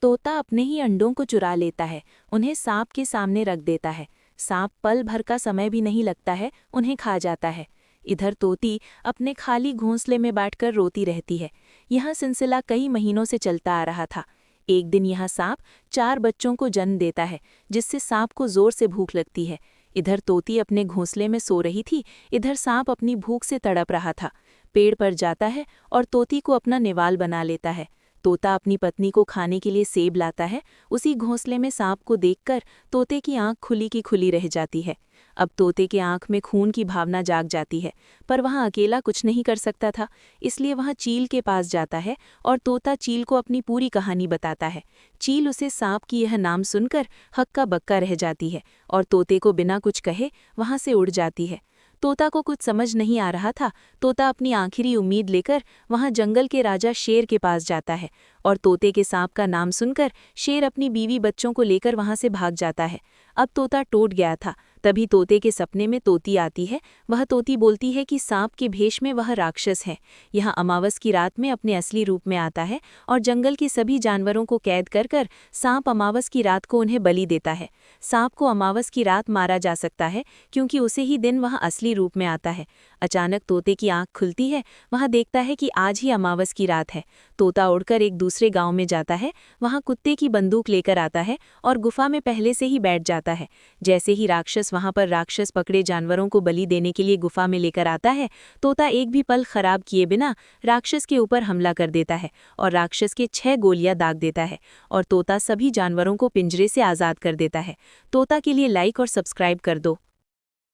तोता अपने ही अंडों को चुरा लेता है, उन्हें सांप के सामने रख देता है। सांप पल भर का समय भी नहीं लगता है, उन्हें खा जाता है। इधर तोती अपने खाली घोंसले में बैठकर रोती रहती है। यह सिलसिला कई महीनों से चलता आ रहा था। एक दिन यह सांप 4 बच्चों को जन्म देता है, जिससे सांप को जोर से भूख लगती है। इधर तोती अपने घोंसले में सो रही थी, इधर सांप अपनी भूख से तड़प रहा था। पेड़ पर जाता है और तोती को अपना निवाल बना लेता है। तोता अपनी पत्नी को खाने के लिए सेब लाता है। उसी घोंसले में सांप को देखकर तोते की आंख खुली की खुली रह जाती है। अब तोते के आंख में खून की भावना जाग जाती है, पर वह अकेला कुछ नहीं कर सकता था, इसलिए वह चील के पास जाता है और तोता चील को अपनी पूरी कहानी बताता है। चील उसे सांप की यह नाम सुनकर हक्का बक्का रह जाती है और तोते को बिना कुछ कहे वहां से उड़ जाती है। तोता को कुछ समझ नहीं आ रहा था। तोता अपनी आखिरी उम्मीद लेकर वहां जंगल के राजा शेर के पास जाता है और तोते के सांप का नाम सुनकर शेर अपनी बीवी बच्चों को लेकर वहां से भाग जाता है। अब तोता टूट गया था। तभी तोते के सपने में तोती आती है। वह तोती बोलती है कि सांप के भेष में वह राक्षस है। यह अमावस की रात में अपने असली रूप में आता है और जंगल के सभी जानवरों को कैद कर कर सांप अमावस की रात को उन्हें बलि देता है। सांप को अमावस की रात मारा जा सकता है क्योंकि उसे ही दिन वह असली रूप में आता है। अचानक तोते की आंख खुलती है। वह देखता है कि आज ही अमावस की रात है। तोता उड़कर एक दूसरे गांव में जाता है। वहां कुत्ते की बंदूक लेकर आता है और गुफा में पहले से ही बैठ जाता है। जैसे ही राक्षस वहां पर राक्षस पकड़े जानवरों को बलि देने के लिए गुफा में लेकर आता है, तोता एक भी पल खराब किए बिना राक्षस के ऊपर हमला कर देता है और राक्षस के 6 गोलियां दाग देता है और तोता सभी जानवरों को पिंजरे से आज़ाद कर देता है। तोता के लिए लाइक और सब्सक्राइब कर दो।